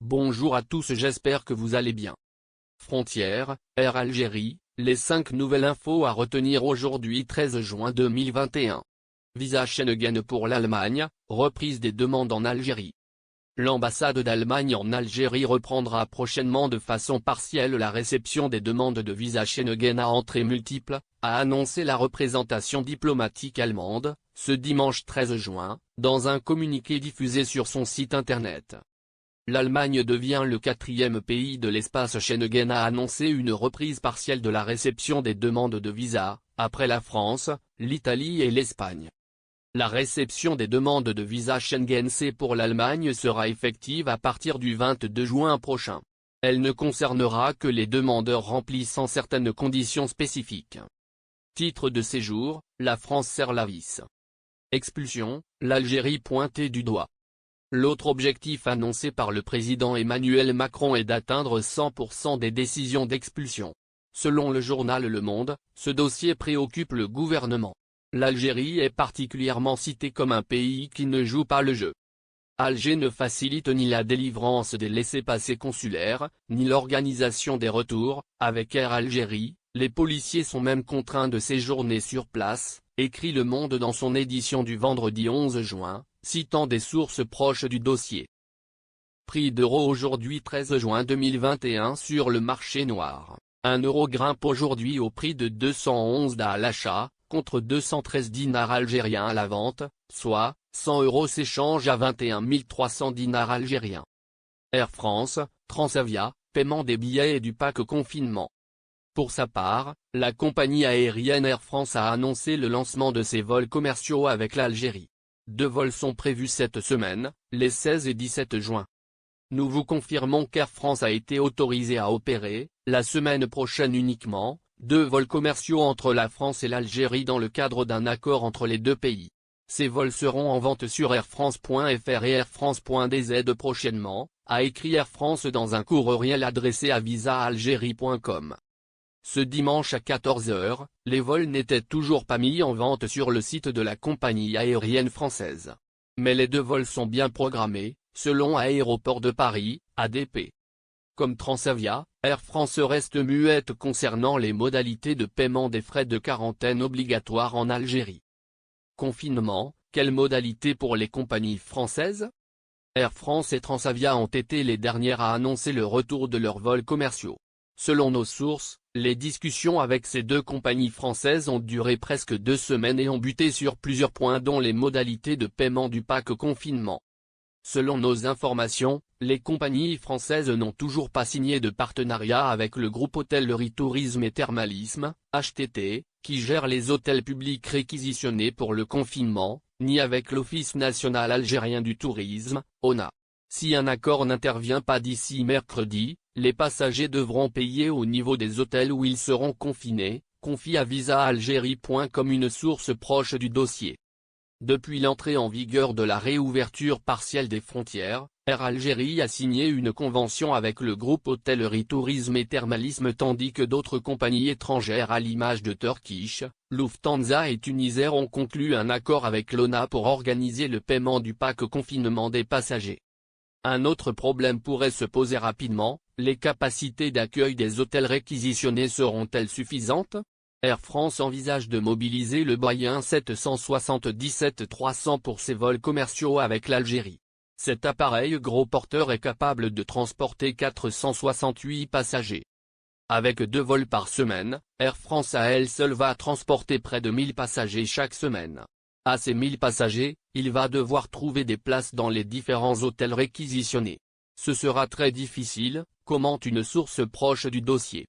Bonjour à tous, j'espère que vous allez bien. Frontières, Air Algérie, les 5 nouvelles infos à retenir aujourd'hui 13 juin 2021. Visa Schengen pour l'Allemagne, reprise des demandes en Algérie. L'ambassade d'Allemagne en Algérie reprendra prochainement de façon partielle la réception des demandes de visa Schengen à entrées multiples, a annoncé la représentation diplomatique allemande, ce dimanche 13 juin, dans un communiqué diffusé sur son site internet. L'Allemagne devient le 4e pays de l'espace Schengen à annoncer une reprise partielle de la réception des demandes de visa, après la France, l'Italie et l'Espagne. La réception des demandes de visa Schengen-C pour l'Allemagne sera effective à partir du 22 juin prochain. Elle ne concernera que les demandeurs remplissant certaines conditions spécifiques. Titre de séjour, la France serre la vis. Expulsion, l'Algérie pointée du doigt. L'autre objectif annoncé par le président Emmanuel Macron est d'atteindre 100% des décisions d'expulsion. Selon le journal Le Monde, ce dossier préoccupe le gouvernement. L'Algérie est particulièrement citée comme un pays qui ne joue pas le jeu. Alger ne facilite ni la délivrance des laissez-passer consulaires, ni l'organisation des retours. Avec Air Algérie, les policiers sont même contraints de séjourner sur place, écrit Le Monde dans son édition du vendredi 11 juin, citant des sources proches du dossier. Prix d'euro aujourd'hui 13 juin 2021 sur le marché noir. 1 euro grimpe aujourd'hui au prix de 211 DA à l'achat, contre 213 dinars algériens à la vente, soit 100 € s'échange à 21 300 dinars algériens. Air France, Transavia, paiement des billets et du pack confinement. Pour sa part, la compagnie aérienne Air France a annoncé le lancement de ses vols commerciaux avec l'Algérie. 2 vols sont prévus cette semaine, les 16 et 17 juin. Nous vous confirmons qu'Air France a été autorisé à opérer, la semaine prochaine uniquement, 2 vols commerciaux entre la France et l'Algérie dans le cadre d'un accord entre les deux pays. Ces vols seront en vente sur airfrance.fr et airfrance.dz prochainement, a écrit Air France dans un courriel adressé à visaalgérie.com. Ce dimanche à 14 h, les vols n'étaient toujours pas mis en vente sur le site de la compagnie aérienne française. Mais les 2 vols sont bien programmés, selon Aéroports de Paris, ADP. Comme Transavia, Air France reste muette concernant les modalités de paiement des frais de quarantaine obligatoires en Algérie. Confinement, quelles modalités pour les compagnies françaises? Air France et Transavia ont été les dernières à annoncer le retour de leurs vols commerciaux. Selon nos sources, les discussions avec ces 2 compagnies françaises ont duré presque 2 semaines et ont buté sur plusieurs points dont les modalités de paiement du pack confinement. Selon nos informations, les compagnies françaises n'ont toujours pas signé de partenariat avec le groupe Hôtellerie Tourisme et Thermalisme, HTT, qui gère les hôtels publics réquisitionnés pour le confinement, ni avec l'Office national algérien du tourisme, ONA. Si un accord n'intervient pas d'ici mercredi, les passagers devront payer au niveau des hôtels où ils seront confinés, confie à visaalgérie.com une source proche du dossier. Depuis l'entrée en vigueur de la réouverture partielle des frontières, Air Algérie a signé une convention avec le groupe Hôtellerie Tourisme et Thermalisme tandis que d'autres compagnies étrangères à l'image de Turkish, Lufthansa et Tunisair ont conclu un accord avec l'ONA pour organiser le paiement du pack confinement des passagers. Un autre problème pourrait se poser rapidement, les capacités d'accueil des hôtels réquisitionnés seront-elles suffisantes? Air France envisage de mobiliser le Boeing 777-300 pour ses vols commerciaux avec l'Algérie. Cet appareil gros porteur est capable de transporter 468 passagers. Avec 2 vols par semaine, Air France à elle seule va transporter près de 1000 passagers chaque semaine. À ces 1000 passagers, il va devoir trouver des places dans les différents hôtels réquisitionnés. Ce sera très difficile, commente une source proche du dossier.